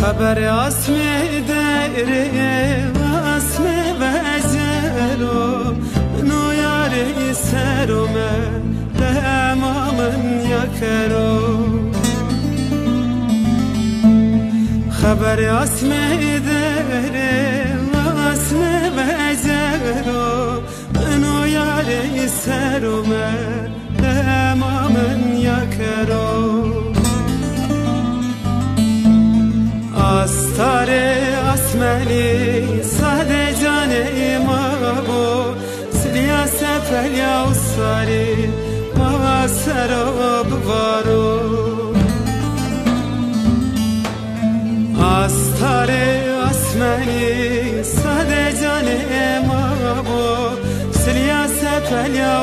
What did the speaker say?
خبر اسم دره اسم وزرو منو یاری سرم دمامن یکرو خبر اسم دره اسم وزرو منو یاری سرم دمامن یکرو Astare asmeli sade cane mabo Sliya sefel ya usari ma serab varo Astare asmeli sade cane mabo Sliya sefel ya